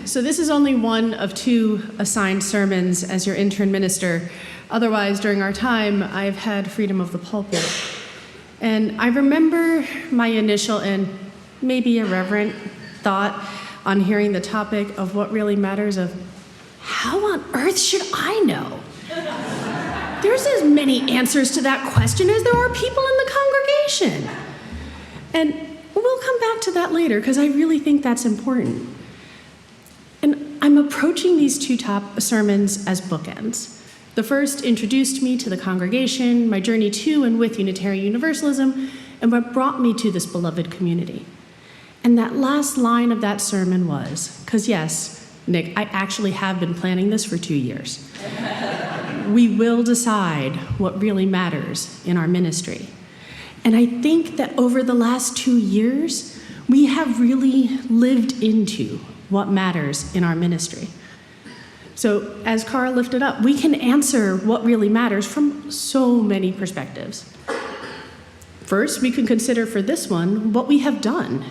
So this is only one of 2 assigned sermons as your intern minister. Otherwise, during our time, I've had freedom of the pulpit. And I remember my initial and maybe irreverent thought on hearing the topic of what really matters of, how on earth should I know? There's as many answers to that question as there are people in the congregation. And we'll come back to that later because I really think that's important. And I'm approaching these 2 top sermons as bookends. The first introduced me to the congregation, my journey to and with Unitarian Universalism, and what brought me to this beloved community. And that last line of that sermon was, because yes, Nick, I actually have been planning this for 2 years. We will decide what really matters in our ministry. And I think that over the last 2 years, we have really lived into what matters in our ministry. So as Carl lifted up, we can answer what really matters from so many perspectives. First, we can consider for this one what we have done.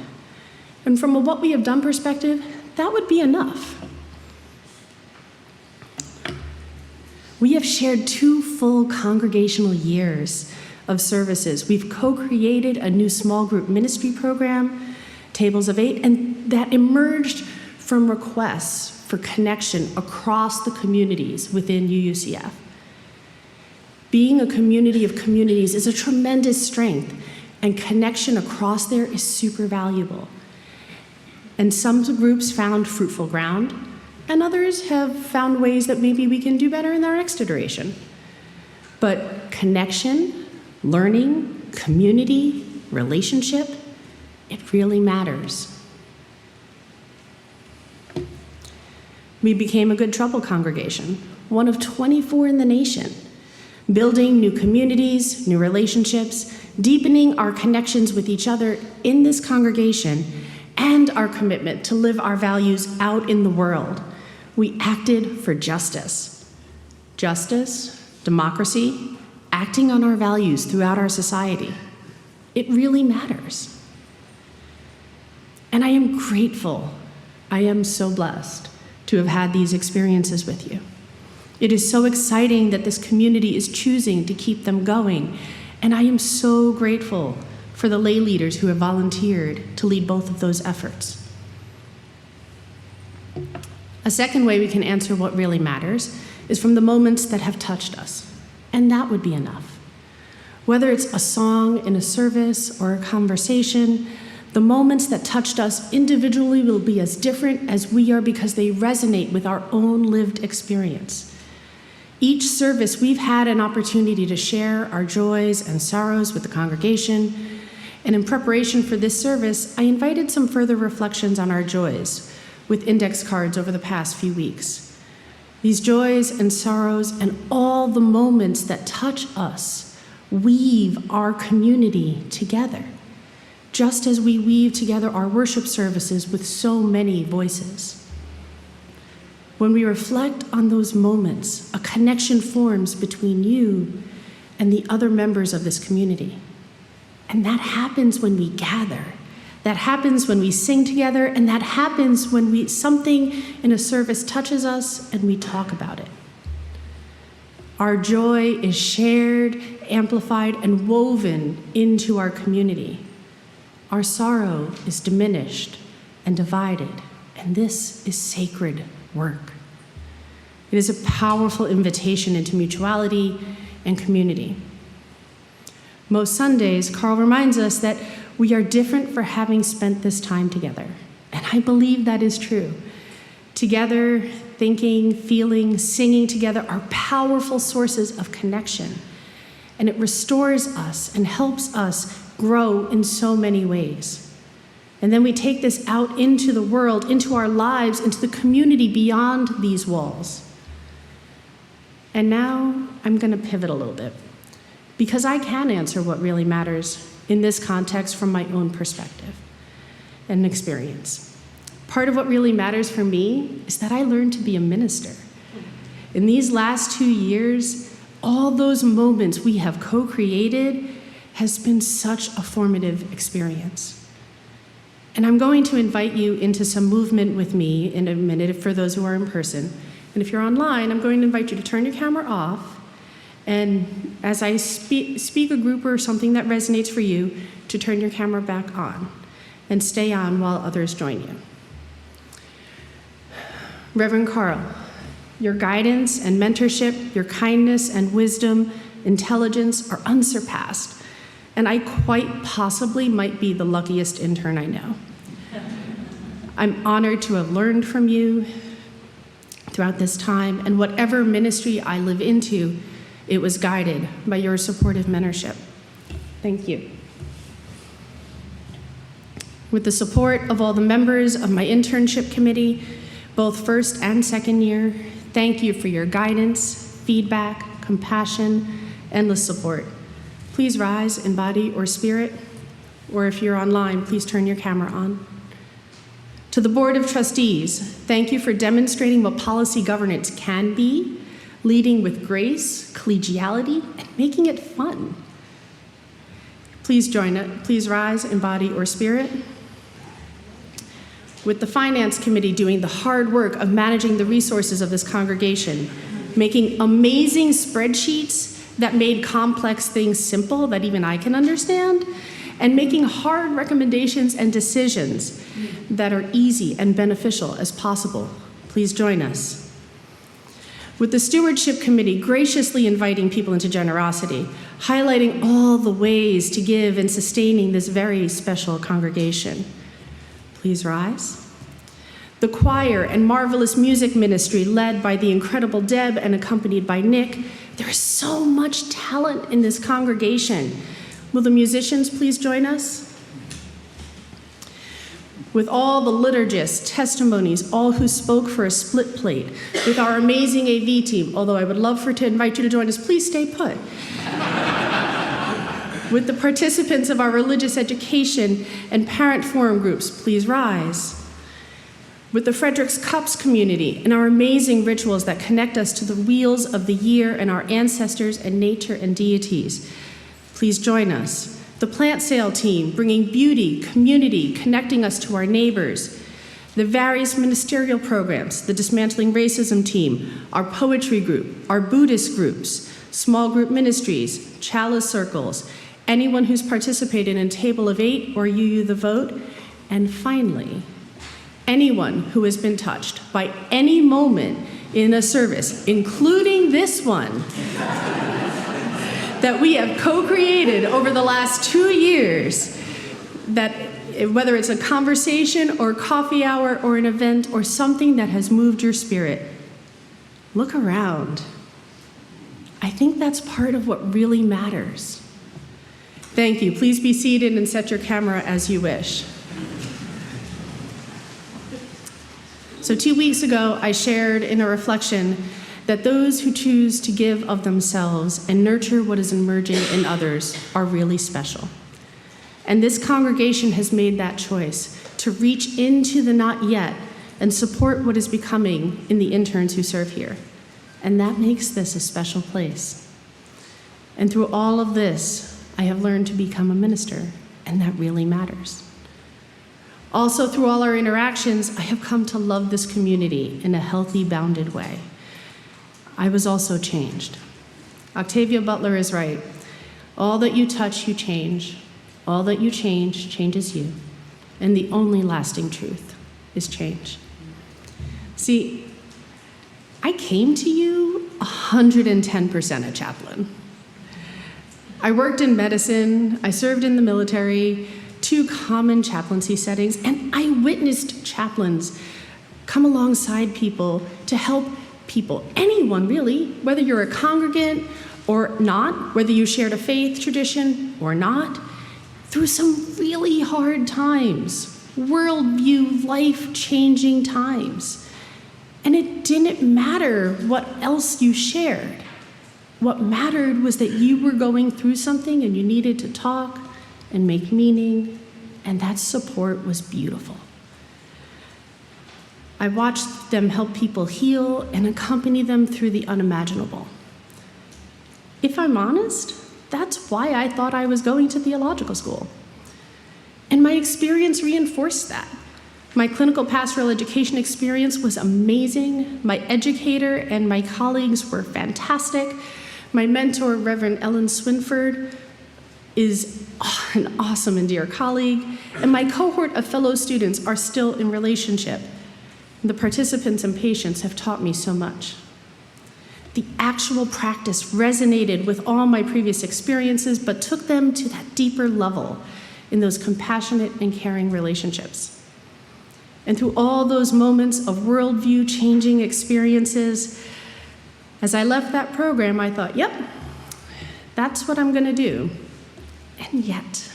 And from a what we have done perspective, that would be enough. We have shared 2 full congregational years of services. We've co-created a new small group ministry program, Tables of 8, and that emerged from requests for connection across the communities within UUCF. Being a community of communities is a tremendous strength, and connection across there is super valuable. And some groups found fruitful ground, and others have found ways that maybe we can do better in our next iteration. But connection, learning, community, relationship, it really matters. We became a good trouble congregation, one of 24 in the nation, building new communities, new relationships, deepening our connections with each other in this congregation, and our commitment to live our values out in the world. We acted for justice. Justice, democracy, acting on our values throughout our society. It really matters. And I am grateful. I am so blessed to have had these experiences with you. It is so exciting that this community is choosing to keep them going, and I am so grateful for the lay leaders who have volunteered to lead both of those efforts. A second way we can answer what really matters is from the moments that have touched us, and that would be enough. Whether it's a song in a service or a conversation, the moments that touched us individually will be as different as we are because they resonate with our own lived experience. Each service, we've had an opportunity to share our joys and sorrows with the congregation, and in preparation for this service, I invited some further reflections on our joys with index cards over the past few weeks. These joys and sorrows and all the moments that touch us weave our community together, just as we weave together our worship services with so many voices. When we reflect on those moments, a connection forms between you and the other members of this community. And that happens when we gather. That happens when we sing together, and that happens when something in a service touches us and we talk about it. Our joy is shared, amplified, and woven into our community. Our sorrow is diminished and divided, and this is sacred work. It is a powerful invitation into mutuality and community. Most Sundays, Carl reminds us that we are different for having spent this time together, and I believe that is true. Together, thinking, feeling, singing together are powerful sources of connection, and it restores us and helps us grow in so many ways. And then we take this out into the world, into our lives, into the community beyond these walls. And now I'm going to pivot a little bit, because I can answer what really matters in this context from my own perspective and experience. Part of what really matters for me is that I learned to be a minister. In these last 2 years, all those moments we have co-created has been such a formative experience. And I'm going to invite you into some movement with me in a minute for those who are in person. And if you're online, I'm going to invite you to turn your camera off. And as I speak a group or something that resonates for you, to turn your camera back on and stay on while others join you. Reverend Carl, your guidance and mentorship, your kindness and wisdom, intelligence are unsurpassed. And I quite possibly might be the luckiest intern I know. I'm honored to have learned from you throughout this time, and whatever ministry I live into, it was guided by your supportive mentorship. Thank you. With the support of all the members of my internship committee, both first and second year, thank you for your guidance, feedback, compassion, endless support. Please rise in body or spirit, or if you're online, please turn your camera on. To the Board of Trustees, thank you for demonstrating what policy governance can be, leading with grace, collegiality, and making it fun. Please rise in body or spirit. With the Finance Committee doing the hard work of managing the resources of this congregation, making amazing spreadsheets that made complex things simple that even I can understand, and making hard recommendations and decisions that are easy and beneficial as possible. Please join us. With the Stewardship Committee graciously inviting people into generosity, highlighting all the ways to give and sustaining this very special congregation. Please rise. The choir and marvelous music ministry led by the incredible Deb and accompanied by Nick. There is so much talent in this congregation. Will the musicians please join us? With all the liturgists, testimonies, all who spoke for a split plate, with our amazing AV team, although I would love to invite you to join us, please stay put. With the participants of our religious education and parent forum groups, please rise. With the Frederick's Cups community and our amazing rituals that connect us to the wheels of the year and our ancestors and nature and deities, please join us. The plant sale team, bringing beauty, community, connecting us to our neighbors. The various ministerial programs, the Dismantling Racism team, our poetry group, our Buddhist groups, small group ministries, chalice circles, anyone who's participated in Table of 8 or UU the Vote, and finally, anyone who has been touched by any moment in a service, including this one, that we have co-created over the last 2 years, that whether it's a conversation or coffee hour or an event or something that has moved your spirit, look around. I think that's part of what really matters. Thank you. Please be seated and set your camera as you wish. So 2 weeks ago, I shared in a reflection that those who choose to give of themselves and nurture what is emerging in others are really special. And this congregation has made that choice to reach into the not yet and support what is becoming in the interns who serve here. And that makes this a special place. And through all of this, I have learned to become a minister, and that really matters. Also, through all our interactions, I have come to love this community in a healthy, bounded way. I was also changed. Octavia Butler is right. All that you touch, you change. All that you change, changes you. And the only lasting truth is change. See, I came to you 110% a chaplain. I worked in medicine, I served in the military, 2 common chaplaincy settings, and I witnessed chaplains come alongside people to help people, anyone really, whether you're a congregant or not, whether you shared a faith tradition or not, through some really hard times, worldview, life-changing times. And it didn't matter what else you shared. What mattered was that you were going through something and you needed to talk and make meaning, and that support was beautiful. I watched them help people heal and accompany them through the unimaginable. If I'm honest, that's why I thought I was going to theological school. And my experience reinforced that. My clinical pastoral education experience was amazing. My educator and my colleagues were fantastic. My mentor, Reverend Ellen Swinford, is an awesome and dear colleague. And my cohort of fellow students are still in relationship. The participants and patients have taught me so much. The actual practice resonated with all my previous experiences, but took them to that deeper level in those compassionate and caring relationships. And through all those moments of worldview-changing experiences, as I left that program, I thought, yep, that's what I'm gonna do. And yet,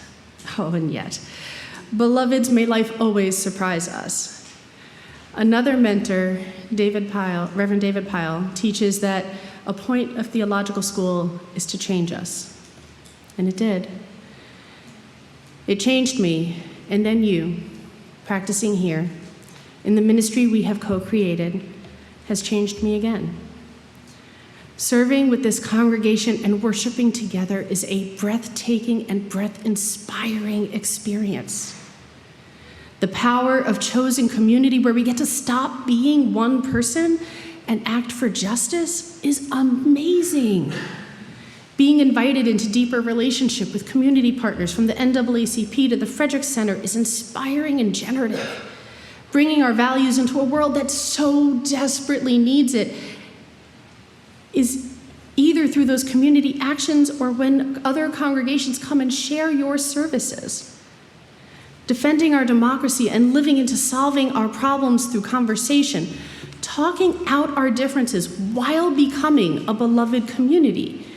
beloveds, may life always surprise us. Another mentor, Reverend David Pyle, teaches that a point of theological school is to change us. And it did. It changed me, and then you, practicing here, in the ministry we have co-created, has changed me again. Serving with this congregation and worshiping together is a breathtaking and breath-inspiring experience. The power of chosen community where we get to stop being one person and act for justice is amazing. Being invited into deeper relationship with community partners from the NAACP to the Frederick Center is inspiring and generative. Bringing our values into a world that so desperately needs it is either through those community actions or when other congregations come and share your services. Defending our democracy and living into solving our problems through conversation, talking out our differences while becoming a beloved community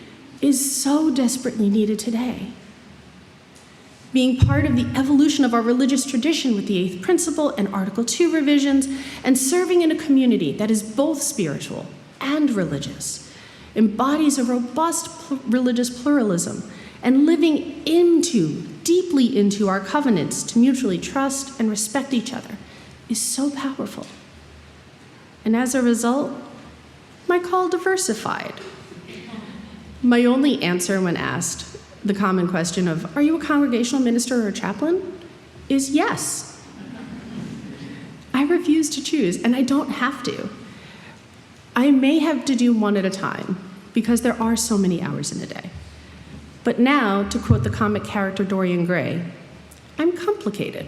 is so desperately needed today. Being part of the evolution of our religious tradition with the Eighth Principle and Article 2 revisions, and serving in a community that is both spiritual and religious, embodies a robust religious pluralism, and living deeply into our covenants to mutually trust and respect each other is so powerful. And as a result, my call diversified. My only answer when asked the common question of, are you a congregational minister or a chaplain, is yes. I refuse to choose, and I don't have to. I may have to do one at a time, because there are so many hours in a day. But now, to quote the comic character Dorian Gray, I'm complicated.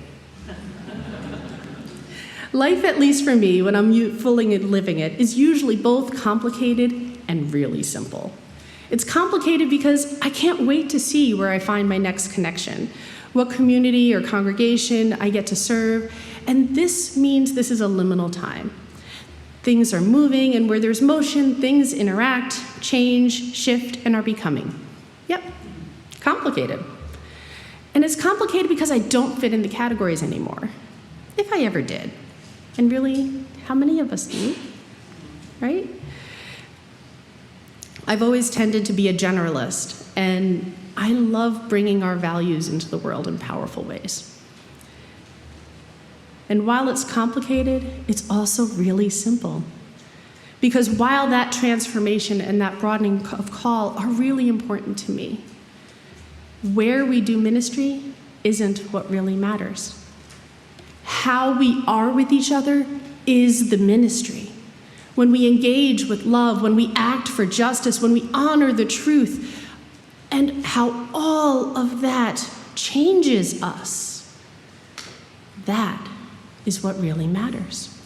Life, at least for me, when I'm fully living it, is usually both complicated and really simple. It's complicated because I can't wait to see where I find my next connection, what community or congregation I get to serve, and this means this is a liminal time. Things are moving, and where there's motion, things interact, change, shift, and are becoming. Yep, complicated. And it's complicated because I don't fit in the categories anymore, if I ever did. And really, how many of us do, right? I've always tended to be a generalist, and I love bringing our values into the world in powerful ways. And while it's complicated, it's also really simple. Because while that transformation and that broadening of call are really important to me, where we do ministry isn't what really matters. How we are with each other is the ministry. When we engage with love, when we act for justice, when we honor the truth, and how all of that changes us, that is what really matters.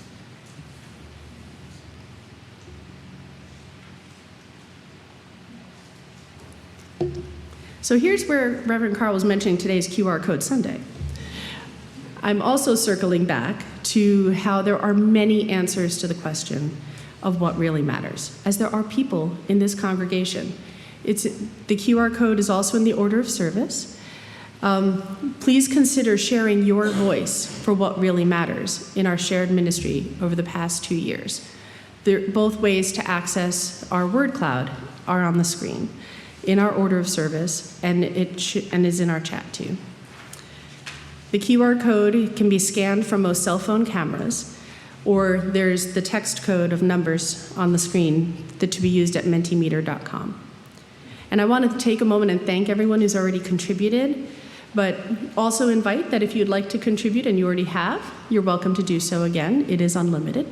So here's where Reverend Carl was mentioning today's QR Code Sunday. I'm also circling back to how there are many answers to the question of what really matters, as there are people in this congregation. The QR code is also in the order of service. Please consider sharing your voice for what really matters in our shared ministry over the past 2 years. Both ways to access our word cloud are on the screen in our order of service, and is in our chat too. The QR code can be scanned from most cell phone cameras, or there's the text code of numbers on the screen to be used at mentimeter.com. And I wanted to take a moment and thank everyone who's already contributed, But also invite that if you'd like to contribute and you already have, you're welcome to do so again. It is unlimited.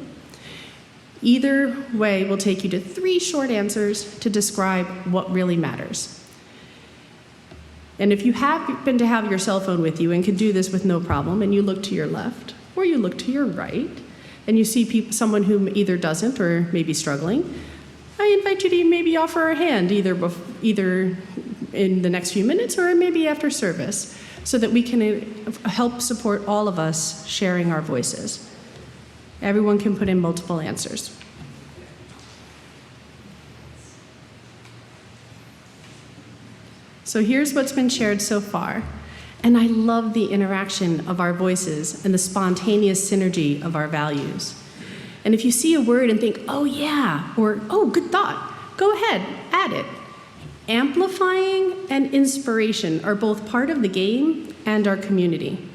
Either way will take you to 3 short answers to describe what really matters. And if you happen to have your cell phone with you and can do this with no problem, and you look to your left or you look to your right, and you see someone who either doesn't or may be struggling, I invite you to maybe offer a hand either in the next few minutes or maybe after service, so that we can help support all of us sharing our voices. Everyone can put in multiple answers. So here's what's been shared so far. And I love the interaction of our voices and the spontaneous synergy of our values. And if you see a word and think, oh yeah, or oh, good thought, go ahead, add it. Amplifying and inspiration are both part of the game and our community.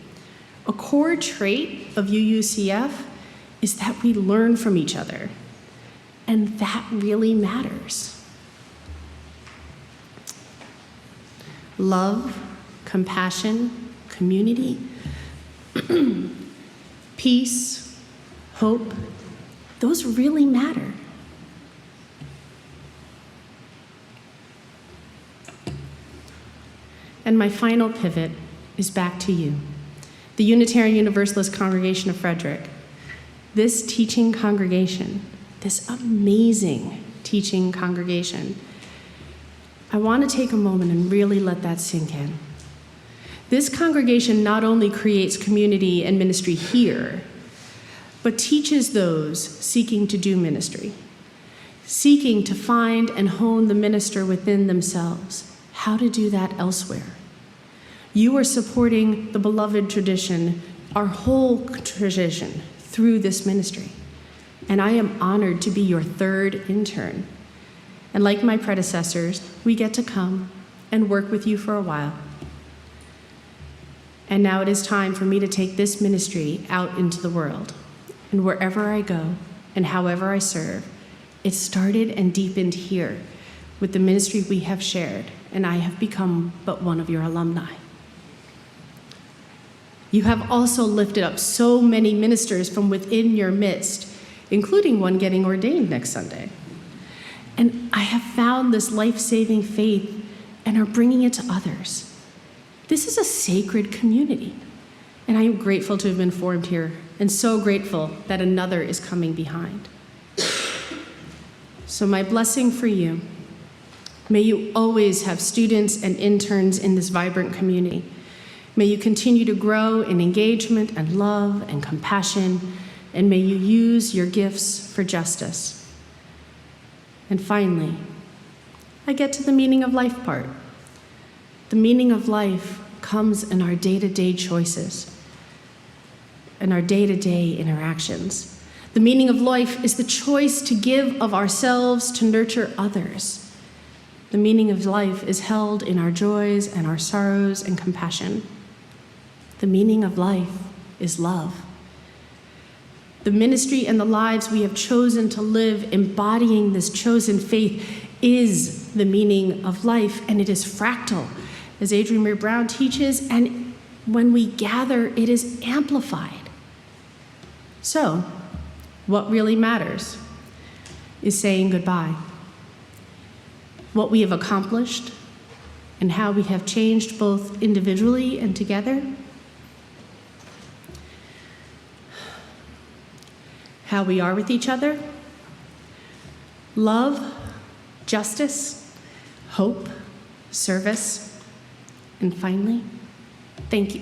A core trait of UUCF is that we learn from each other, and that really matters. Love, compassion, community, peace, hope, those really matter. And my final pivot is back to you, the Unitarian Universalist congregation of Frederick. This teaching congregation, this amazing teaching congregation, I want to take a moment and really let that sink in. This congregation not only creates community and ministry here, but teaches those seeking to do ministry, seeking to find and hone the minister within themselves, how to do that elsewhere. You are supporting the beloved tradition, our whole tradition, through this ministry. And I am honored to be your 3rd intern. And like my predecessors, we get to come and work with you for a while. And now it is time for me to take this ministry out into the world. And wherever I go and however I serve, it started and deepened here with the ministry we have shared, and I have become but one of your alumni. You have also lifted up so many ministers from within your midst, including one getting ordained next Sunday. And I have found this life-saving faith and are bringing it to others. This is a sacred community, and I am grateful to have been formed here, and so grateful that another is coming behind. So my blessing for you, may you always have students and interns in this vibrant community. May you continue to grow in engagement and love and compassion, and may you use your gifts for justice. And finally, I get to the meaning of life part. The meaning of life comes in our day-to-day choices and our day-to-day interactions. The meaning of life is the choice to give of ourselves to nurture others. The meaning of life is held in our joys and our sorrows and compassion. The meaning of life is love. The ministry and the lives we have chosen to live embodying this chosen faith is the meaning of life, and it is fractal, as Adrienne Marie Brown teaches, and when we gather, it is amplified. So, what really matters is saying goodbye. What we have accomplished and how we have changed both individually and together. How we are with each other. Love, justice, hope, service, and finally, thank you.